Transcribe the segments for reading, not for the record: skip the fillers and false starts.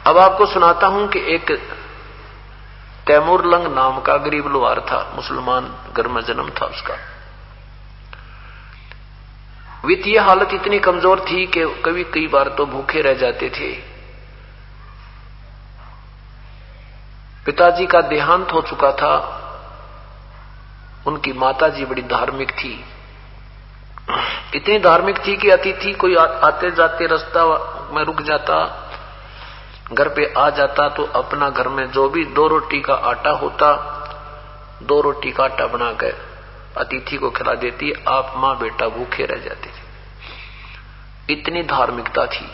अब आपको सुनाता हूं कि एक तैमूरलंग नाम का गरीब लोहार था, मुसलमान घर में जन्म था उसका। वित्तीय हालत इतनी कमजोर थी कि कई बार तो भूखे रह जाते थे। पिताजी का देहांत हो चुका था। उनकी माताजी बड़ी धार्मिक थी, इतनी धार्मिक थी कि अतिथि कोई आते जाते रास्ता में रुक जाता, घर पे आ जाता तो अपना घर में जो भी 2 रोटी का आटा होता, 2 रोटी का आटा बनाकर अतिथि को खिला देती। आप मां बेटा भूखे रह जाते थे, इतनी धार्मिकता थी।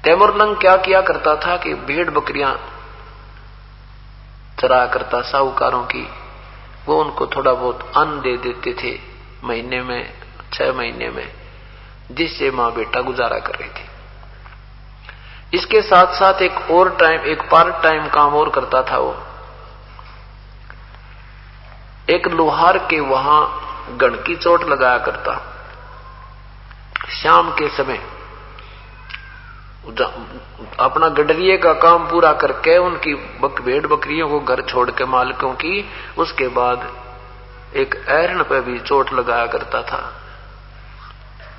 तैमूरलंग क्या किया करता था कि भेड़ बकरियां चराया करता साहूकारों की, वो उनको थोड़ा बहुत अन्न दे देते थे महीने में, 6 महीने में, जिससे मां बेटा गुजारा कर रहे थे। इसके साथ साथ एक पार्ट टाइम काम और करता था। वो एक लोहार के वहां गण की चोट लगाया करता। शाम के समय अपना गडरिये का काम पूरा करके उनकी भेड़ बकरियों को घर छोड़ के मालिकों की, उसके बाद एक ऐरन पे भी चोट लगाया करता था।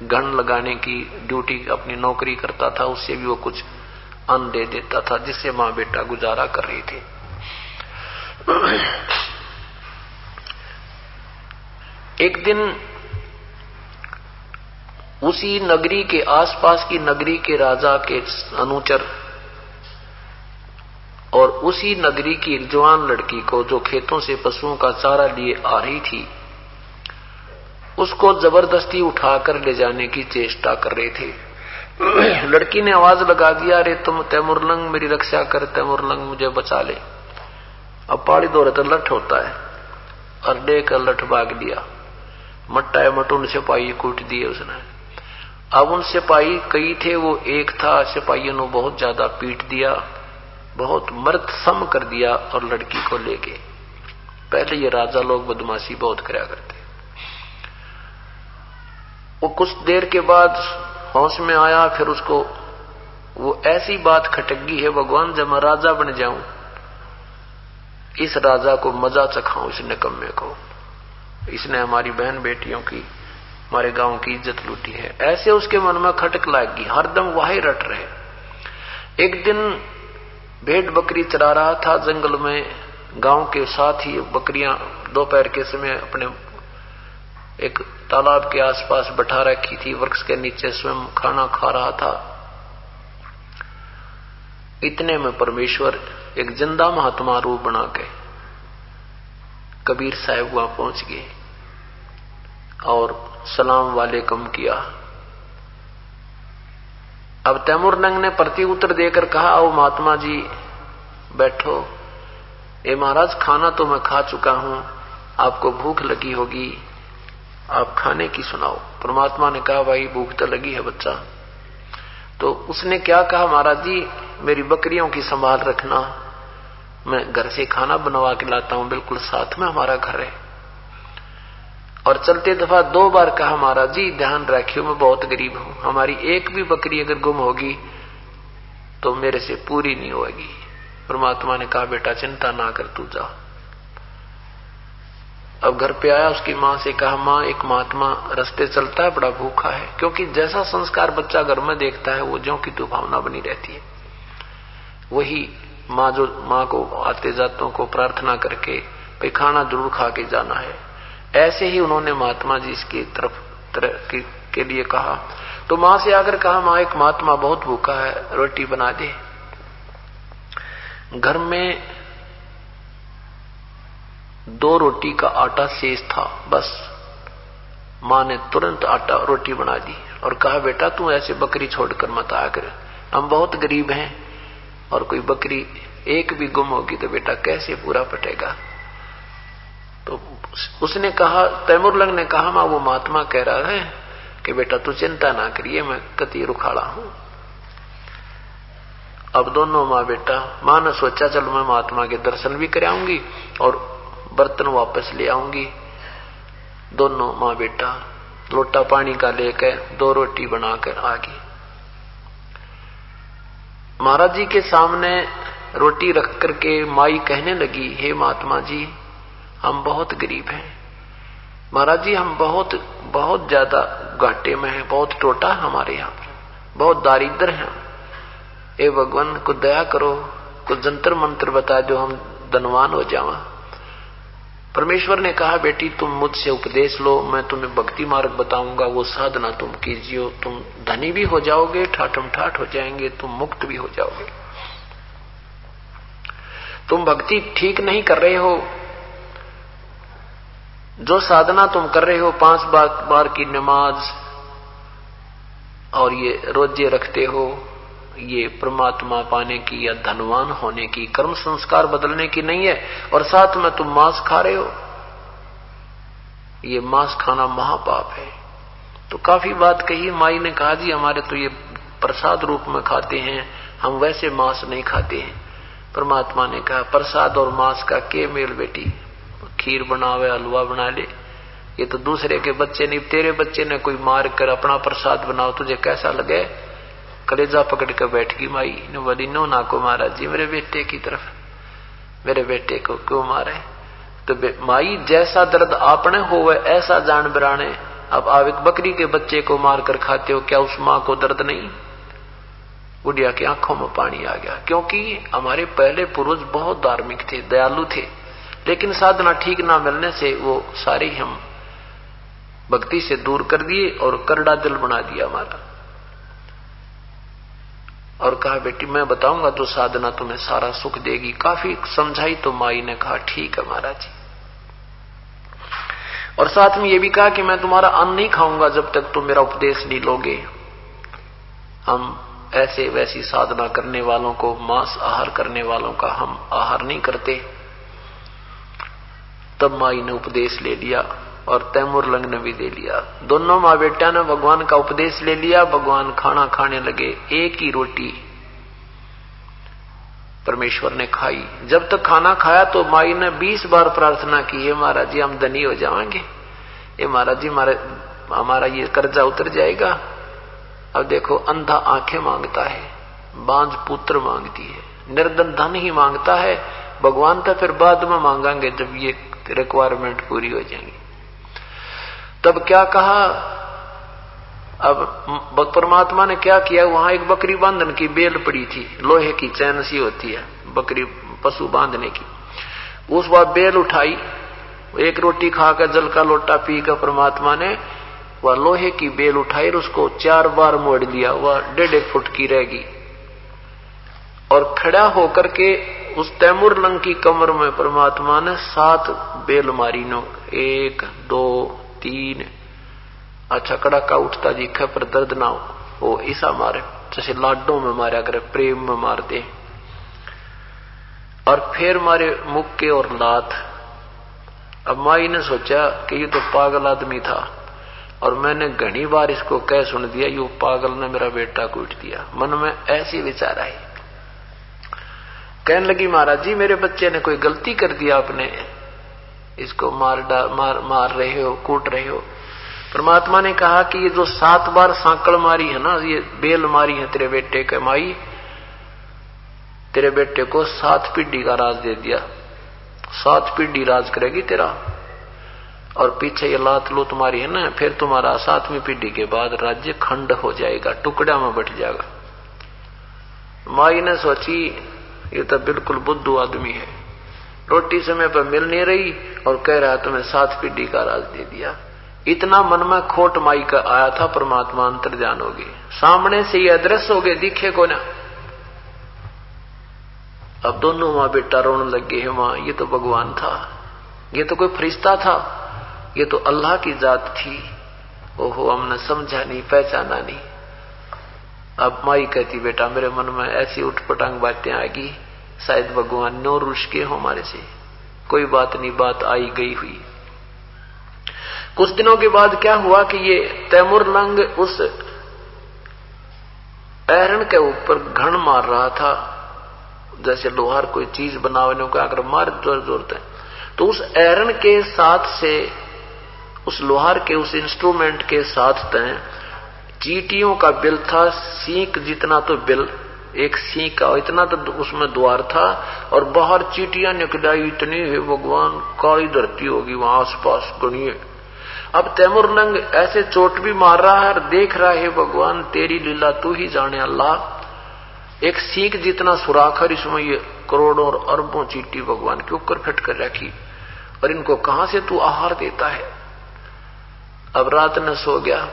गण लगाने की ड्यूटी अपनी नौकरी करता था, उससे भी वो कुछ अन्न दे देता था, जिससे मां बेटा गुजारा कर रही थी। एक दिन उसी नगरी के आसपास की नगरी के राजा के अनुचर और उसी नगरी की जवान लड़की को, जो खेतों से पशुओं का चारा लिए आ रही थी, उसको जबरदस्ती उठाकर ले जाने की चेष्टा कर रहे थे। लड़की ने आवाज लगा दिया, अरे तुम तैमूरलंग मेरी रक्षा कर, तैमूरलंग मुझे बचा ले। अब पहाड़ी दौरे तो लठ होता है, और लेकर लठ भाग लिया। मट्टा मटून सिपाही कूट दिए उसने। अब उन सिपाही कई थे, वो एक था। सिपाहियों ने बहुत ज्यादा पीट दिया, बहुत मर्द सम कर दिया और लड़की को लेके। पहले ये राजा लोग बदमाशी बहुत कराया करते। वो कुछ देर के बाद होश में आया, फिर उसको वो ऐसी बात खटक गई है, भगवान जब मैं राजा बन जाऊं, इस राजा को मजा चखाऊं, इस निकम्मे को। इसने हमारी बहन बेटियों की, हमारे गांव की इज्जत लूटी है। ऐसे उसके मन में खटक लागी, हरदम वही रट रहे। एक दिन भेड़ बकरी चरा रहा था जंगल में, गांव के साथ ही बकरियां दोपहर के समय अपने एक तालाब के आसपास बैठा रखी थी, वृक्ष के नीचे स्वयं खाना खा रहा था। इतने में परमेश्वर एक जिंदा महात्मा रूप बना के कबीर साहब वहां पहुंच गए और सलाम वालेकुम किया। अब तैमूरलंग ने प्रति उत्तर देकर कहा, आओ महात्मा जी बैठो। ए महाराज, खाना तो मैं खा चुका हूं, आपको भूख लगी होगी, आप खाने की सुनाओ। परमात्मा ने कहा, भाई भूख तो लगी है बच्चा। तो उसने क्या कहा, महाराज जी मेरी बकरियों की संभाल रखना, मैं घर से खाना बनवा के लाता हूं, बिल्कुल साथ में हमारा घर है। और चलते दफा 2 बार कहा, महाराज जी ध्यान रखियो मैं बहुत गरीब हूं, हमारी एक भी बकरी अगर गुम होगी तो मेरे से पूरी नहीं होगी। परमात्मा ने कहा, बेटा चिंता ना कर, तू जा। अब घर पे आया, उसकी मां से कहा, मां एक महात्मा रास्ते चलता है, बड़ा भूखा है। क्योंकि जैसा संस्कार बच्चा घर में देखता है, वो ज्यों की तो भावना बनी रहती है। वही मां को आते जातों को प्रार्थना करके भाई खाना जरूर खा के जाना है, ऐसे ही उन्होंने महात्मा जी इसकी तरफ के लिए कहा। तो मां से आकर कहा, मां एक महात्मा बहुत भूखा है, रोटी बना दे। घर में 2 रोटी का आटा शेष था, बस मां ने तुरंत आटा रोटी बना दी और कहा, बेटा तू ऐसे बकरी छोड़कर मत आया कर, हम बहुत गरीब हैं और कोई बकरी एक भी गुम होगी तो बेटा कैसे पूरा पटेगा। तो उसने कहा, तैमूरलंग ने कहा, मां वो महात्मा कह रहा है कि बेटा तू चिंता ना करिए, मैं कति रुखाड़ा हूं। अब दोनों मां बेटा, मां ने सोचा चलो मैं महात्मा के दर्शन भी कराऊंगी और बर्तन वापस ले आऊंगी। दोनों मां बेटा लोटा पानी का लेकर 2 रोटी बनाकर आ गई। महाराज जी के सामने रोटी रख करके माई कहने लगी, हे महात्मा जी, हम बहुत गरीब हैं। महाराज जी, हम बहुत बहुत ज्यादा घाटे में हैं, बहुत टोटा है हमारे यहाँ पर, बहुत दारिद्र हैं। हे भगवान, को दया करो, कुछ जंतर मंत्र बता दो, हम धनवान हो जावा। परमेश्वर ने कहा, बेटी तुम मुझसे उपदेश लो, मैं तुम्हें भक्ति मार्ग बताऊंगा, वो साधना तुम कीजिए, तुम धनी भी हो जाओगे, ठाठम ठाठ हो जाएंगे, तुम मुक्त भी हो जाओगे। तुम भक्ति ठीक नहीं कर रहे हो, जो साधना तुम कर रहे हो, 5 बार की नमाज और ये रोजे रखते हो, ये परमात्मा पाने की या धनवान होने की, कर्म संस्कार बदलने की नहीं है। और साथ में तुम मांस खा रहे हो, ये मांस खाना महापाप है। तो काफी बात कही। माई ने कहा, जी हमारे तो ये प्रसाद रूप में खाते हैं, हम वैसे मांस नहीं खाते हैं। परमात्मा ने कहा, प्रसाद और मांस का के मेल बेटी, खीर बनावे, हलवा बना ले, ये तो दूसरे के बच्चे नहीं, तेरे बच्चे ने कोई मार कर अपना प्रसाद बनाओ, तुझे कैसा लगे? कलेजा पकड़ कर बैठ गई माई ने, बोली, नो ना को महाराज जी, मेरे बेटे की तरफ, मेरे बेटे को क्यों मारे? तो माई, जैसा दर्द आपने हो वह ऐसा जान बराने, अब आप एक बकरी के बच्चे को मारकर खाते हो, क्या उस मां को दर्द नहीं? बुढ़िया की आंखों में पानी आ गया, क्योंकि हमारे पहले पूर्वज बहुत धार्मिक थे, दयालु थे, लेकिन साधना ठीक ना मिलने से वो सारे हम भक्ति से दूर कर दिए और करड़ा दिल बना दिया हमारा। और कहा, बेटी मैं बताऊंगा तो साधना तुम्हें सारा सुख देगी। काफी समझाई तो माई ने कहा, ठीक है महाराज जी। और साथ में ये भी कहा कि मैं तुम्हारा अन्न नहीं खाऊंगा जब तक तुम मेरा उपदेश नहीं लोगे। हम ऐसे वैसी साधना करने वालों को, मांस आहार करने वालों का हम आहार नहीं करते। तब माई ने उपदेश ले लिया और तैमूर लंग ने भी दे लिया। दोनों माँ बेटा ने भगवान का उपदेश ले लिया। भगवान खाना खाने लगे। एक ही रोटी परमेश्वर ने खाई। जब तक खाना खाया तो माई ने 20 बार प्रार्थना की, हे महाराज जी हम धनी हो जाएंगे, हे महाराज जी हमारा ये कर्जा उतर जाएगा। अब देखो, अंधा आंखें मांगता है, बांझ पुत्र मांगती है, निर्धन धन ही मांगता है। भगवान तो फिर बाद में मांगेंगे जब ये रिक्वायरमेंट पूरी हो जाएंगी। तब क्या कहा, अब परमात्मा ने क्या किया, वहां एक बकरी बांधने की बेल पड़ी थी, लोहे की चैन सी होती है बकरी पशु बांधने की, उस बार बेल उठाई, एक रोटी खाकर जल का लोटा पीकर परमात्मा ने वह लोहे की बेल उठाई और उसको 4 बार मोड़ दिया, वह 1.5 फुट की रहेगी। और खड़ा होकर के उस तैमूर लंग की कमर में परमात्मा ने 7 बेल मारी नो, 1 2 3। अच्छा कड़ाका उठता जी खे पर दर्द ना हो, ऐसा मारे जैसे लाडों में मारा करे, प्रेम में मारते। और फिर मारे मुक्के और लात। अब माई ने सोचा कि ये तो पागल आदमी था और मैंने घनी बार इसको कह सुन दिया, ये पागल ने मेरा बेटा कूट दिया। मन में ऐसी विचार आई, कहने लगी, महाराज जी मेरे बच्चे ने कोई गलती कर दिया, आपने इसको मार रहे हो, कूट रहे हो। परमात्मा ने कहा कि ये जो 7 बार सांकड़ मारी है ना, ये बेल मारी है तेरे बेटे के, माई तेरे बेटे को 7 पीढ़ी का राज दे दिया, 7 पीढ़ी राज करेगी तेरा। और पीछे ये लात लो तुम्हारी है ना, फिर तुम्हारा 7वीं पीढ़ी के बाद राज्य खंड हो जाएगा, टुकड़ा में बट जाएगा। माई ने सोची ये तो बिल्कुल बुद्धू आदमी है, रोटी समय पर मिल नहीं रही और कह रहा तुम्हें 7 पीढ़ी का राज दे दिया। इतना मन में खोट माई का आया था, परमात्मा अंतर्ध्यान हो गए, सामने से ये अदृश्य हो गए, दिखे को ना। अब दोनों माँ बेटा रोने लग गए, माँ ये तो भगवान था, ये तो कोई फरिश्ता था, ये तो अल्लाह की जात थी, ओहो हमने समझा नहीं, पहचाना नहीं। अब माई कहती, बेटा मेरे मन में ऐसी उठपटांग बातें आएगी, शायद भगवान नो रुष के हो हमारे से। कोई बात नहीं, बात आई गई हुई। कुछ दिनों के बाद क्या हुआ कि ये तैमूर लंग उस ऐरण के ऊपर घण मार रहा था, जैसे लोहार कोई चीज बनाने को अगर मार जोर जोर से, तो उस ऐरण के साथ से, उस लोहार के उस इंस्ट्रूमेंट के साथ तय चींटियों का बिल था, सींक जितना तो बिल एक सिंह का इतना तो उसमें द्वार था और बाहर चींटियां निकलाई इतनी है भगवान, काली धरती होगी वहां आसपास गणिए। अब तैमुरलंग ऐसे चोट भी मार रहा है और देख रहा है भगवान तेरी लीला तू ही जाने अल्लाह। एक सीख जितना सुराख है इसमें ये करोड़ों और अरबों चींटी भगवान के ऊपर फिट कर रखी और इनको कहां से तू आहार देता है। अब रात न सो गया।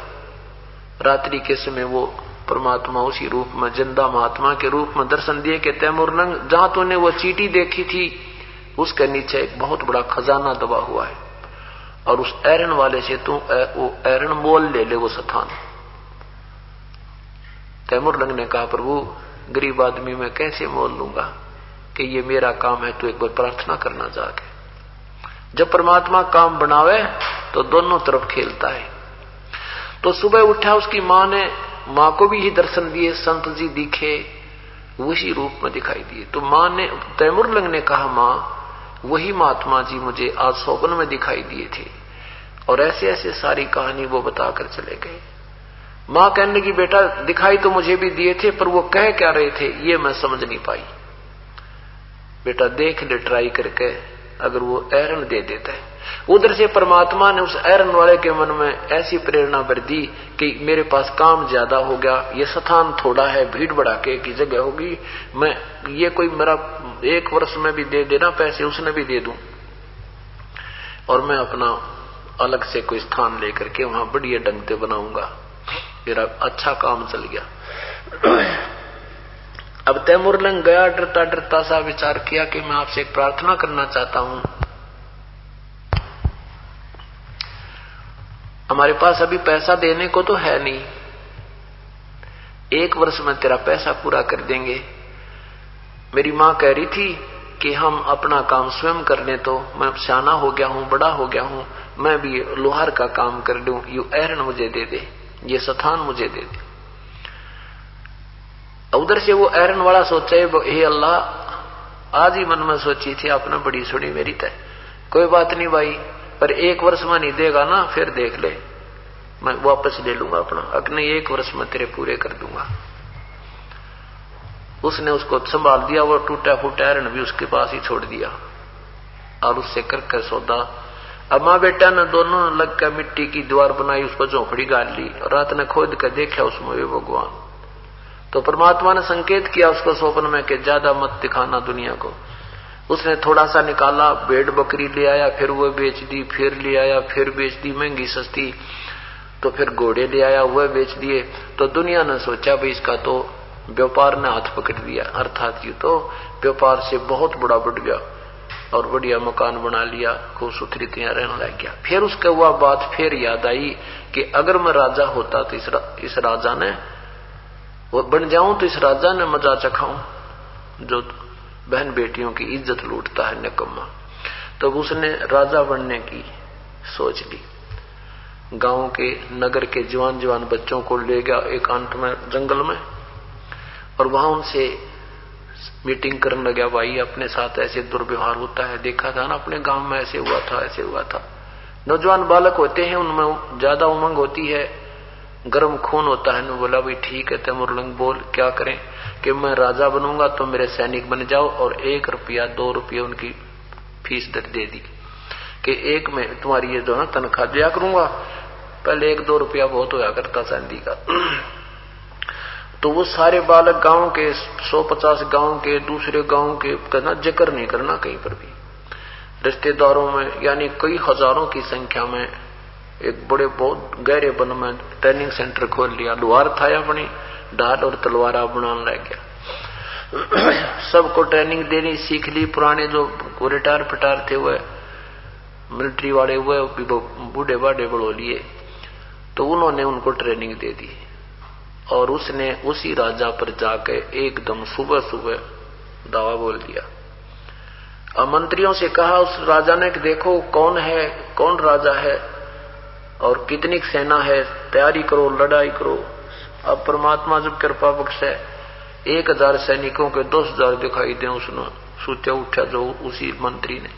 रात्रि के समय वो परमात्मा उसी रूप में जिंदा महात्मा के रूप में दर्शन दिए कि तैमुरलंग जहां तूने वो चींटी देखी थी उसके नीचे एक बहुत बड़ा खजाना दबा हुआ है और उस ऐरण वाले से तू वो ऐरण मोल ले ले वो स्थान। तैमुरलंग ने कहा प्रभु गरीब आदमी मैं कैसे मोल लूंगा कि ये मेरा काम है, तू एक बार प्रार्थना करना जाके। जब परमात्मा काम बनावे तो दोनों तरफ खेलता है। तो सुबह उठा उसकी मां ने, मां को भी ही दर्शन दिए, संत जी दिखे उसी रूप में दिखाई दिए। तो मां ने, तैमुरलंग ने कहा मां वही महात्मा जी मुझे आज स्वप्न में दिखाई दिए थे और ऐसे ऐसे सारी कहानी वो बताकर चले गए। मां कहने लगी बेटा दिखाई तो मुझे भी दिए थे पर वो कह क्या रहे थे ये मैं समझ नहीं पाई। बेटा देख ले ट्राई करके, अगर वो ऐरण दे देता है। उधर से परमात्मा ने उस ऐरण वाले के मन में ऐसी प्रेरणा भर दी कि मेरे पास काम ज्यादा हो गया, ये स्थान थोड़ा है, भीड़ भड़ाके की जगह होगी, मैं ये कोई मेरा 1 वर्ष में भी दे देना पैसे उसने भी दे दूं और मैं अपना अलग से कोई स्थान लेकर के वहां बढ़िया ढंग से बनाऊंगा। मेरा अच्छा काम चल गया। अब तैमुरलंग गया, डरता डरता सा विचार किया कि मैं आपसे एक प्रार्थना करना चाहता हूं। हमारे पास अभी पैसा देने को तो है नहीं, 1 वर्ष में तेरा पैसा पूरा कर देंगे। मेरी मां कह रही थी कि हम अपना काम स्वयं कर लें, तो मैं सियाना हो गया हूं, बड़ा हो गया हूं, मैं भी लोहार का काम कर लूं, यू ऐरण मुझे दे दे, ये स्थान मुझे दे दे। उधर से वो ऐरण वाला सोचे हे अल्लाह आज ही मन में सोची थी आपने बड़ी सुनी मेरी तय, कोई बात नहीं भाई, पर 1 वर्ष में नहीं देगा ना फिर देख ले, मैं वापस ले लूंगा अपना, अगले 1 वर्ष में तेरे पूरे कर दूंगा। उसने उसको संभाल दिया, वो टूटा फूटा ऐरण भी उसके पास ही छोड़ दिया और उससे कर सौदा। अब माँ बेटा ने दोनों लग कर मिट्टी की दीवार बनाई, उस पर झोंपड़ी गाड़ ली और रात ने खोद कर देखा उसमें वे भगवान। तो परमात्मा ने संकेत किया उसको स्वप्न में कि ज्यादा मत दिखाना दुनिया को। उसने थोड़ा सा निकाला, भेड़ बकरी ले आया, फिर वो बेच दी, फिर ले आया, फिर बेच दी महंगी सस्ती, तो फिर घोड़े ले आया वह बेच दिए। तो दुनिया ने सोचा भाई इसका तो व्यापार ने हाथ पकड़ दिया, अर्थात ये तो व्यापार से बहुत बड़ा बढ़ गया और बढ़िया मकान बना लिया, खूब सुथरी तियां रहने लग गया। फिर उसके हुआ बात फिर याद आई कि अगर मैं राजा होता तो इस राजा ने वो बन जाऊं तो इस राजा ने मजा चखाऊं जो बहन बेटियों की इज्जत लूटता है निकम्मा। तो उसने राजा बनने की सोच ली। गांव के नगर के जवान जवान बच्चों को ले गया एकांत में जंगल में और वहां उनसे मीटिंग करने लगा, भाई अपने साथ ऐसे दुर्व्यवहार होता है, देखा था ना अपने गांव में ऐसे हुआ था ऐसे हुआ था। नौजवान बालक होते हैं उनमें ज्यादा उमंग होती है, गर्म खून होता है। ने बोला भाई ठीक है तैमुरलंग बोल क्या करें कि मैं राजा बनूंगा तो मेरे सैनिक बन जाओ और 1 रुपया 2 रुपये उनकी फीस दे दी कि 1 में तुम्हारी ये जो है तनख्वाह दिया करूंगा। पहले 1-2 रुपया बहुत होया करता चांदी का। तो वो सारे बालक गांव के 150 गांव के दूसरे गांव के कहना जिक्र नहीं करना कहीं पर भी, रिश्तेदारों में यानी कई हजारों की संख्या में एक बड़े बहुत गहरे वन में ट्रेनिंग सेंटर खोल लिया। लोहार था अपनी ढाल और तलवार बनाने लग गया। सबको ट्रेनिंग देनी सीख ली। पुराने जो रिटायर फिटार थे हुए मिलिट्री वाले हुए बूढ़े बाढ़े बढ़ो लिए, तो उन्होंने उनको ट्रेनिंग दे दी और उसने उसी राजा पर जाके एकदम सुबह सुबह दावा बोल दिया। अब मंत्रियों से कहा उस राजा ने कि देखो कौन है, कौन राजा है और कितनी सेना है, तैयारी करो, लड़ाई करो। अब परमात्मा जब कृपा बख्शे 1000 सैनिकों के 10,000 दिखाई दे। उसने सोचा उठा जो उसी मंत्री ने,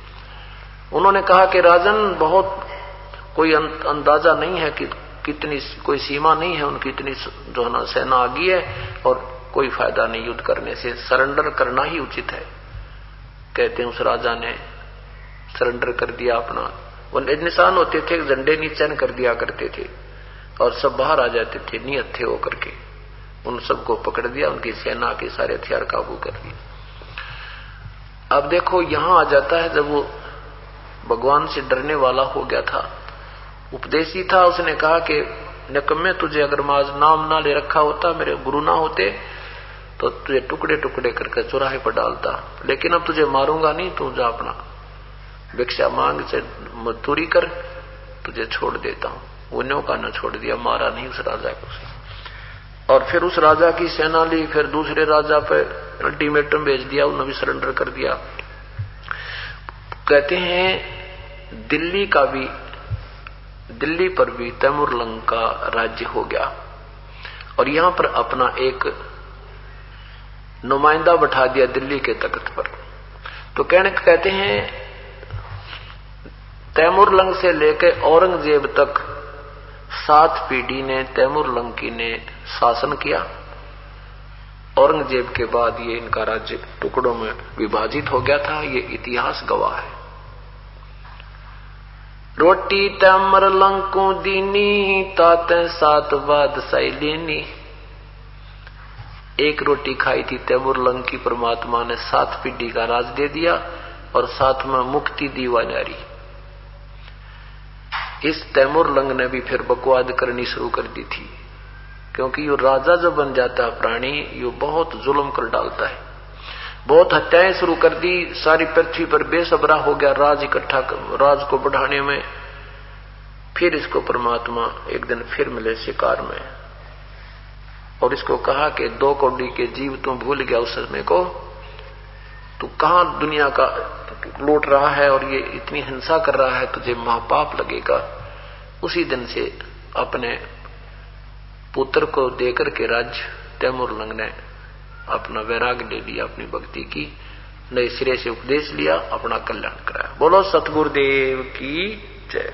उन्होंने कहा कि राजन बहुत कोई अंदाजा नहीं है कि कितनी, कोई सीमा नहीं है उनकी, इतनी जो है ना सेना आ गई है और कोई फायदा नहीं युद्ध करने से, सरेंडर करना ही उचित है। कहते हैं उस राजा ने सरेंडर कर दिया अपना। वो निशान होते थे, झंडे नीचे कर दिया करते थे और सब बाहर आ जाते थे नियत थे होकर के। उन सबको पकड़ दिया, उनकी सेना के सारे हथियार काबू कर लिए। अब देखो यहां आ जाता है, जब वो भगवान से डरने वाला हो गया था, उपदेशी था, उसने कहा कि निकम्मे तुझे अगर माज नाम ना ले रखा होता, मेरे गुरु ना होते, तो तुझे टुकड़े टुकड़े करके चौराहे पर डालता। लेकिन अब तुझे मारूंगा नहीं, तू जा अपना भिक्षा मांग से मजदूरी कर, तुझे छोड़ देता हूं। वो न्यों का न छोड़ दिया, मारा नहीं उस राजा को। और फिर उस राजा की सेना ली, फिर दूसरे राजा पे अल्टीमेटम भेज दिया, उन्होंने भी सरेंडर कर दिया। कहते हैं दिल्ली पर भी तैमूर लंग का राज्य हो गया और यहां पर अपना एक नुमाइंदा बैठा दिया दिल्ली के तख्त पर। तो कहते हैं तैमूर लंग से लेकर औरंगजेब तक 7 पीढ़ी ने तैमूर लंग की ने शासन किया। औरंगजेब के बाद ये इनका राज्य टुकड़ों में विभाजित हो गया था, ये इतिहास गवाह है। रोटी तैमूर लंग को दीनी, ताते 7 बादशाही लेनी। एक रोटी खाई थी तैमूर लंग की, परमात्मा ने 7 पीढ़ी का राज दे दिया और साथ में मुक्ति दीवा जारी। इस तैमूर लंग ने भी फिर बकवाद करनी शुरू कर दी थी, क्योंकि ये राजा जो बन जाता है प्राणी, ये बहुत जुल्म कर डालता है, बहुत हत्याएं शुरू कर दी। सारी पृथ्वी पर बेसब्रा हो गया राज इकट्ठा, राज को बढ़ाने में। फिर इसको परमात्मा एक दिन फिर मिले शिकार में और इसको कहा कि 2 कौड़ी के जीव तू भूल गया उस समय को, तू कहां दुनिया का लूट रहा है और ये इतनी हिंसा कर रहा है, तुझे महापाप लगेगा। उसी दिन से अपने पुत्र को देकर के राज्य तैमूर लंग ने अपना वैराग्य ले लिया, अपनी भक्ति की, नए सिरे से उपदेश लिया, अपना कल्याण कराया। बोलो सतगुरुदेव की जय।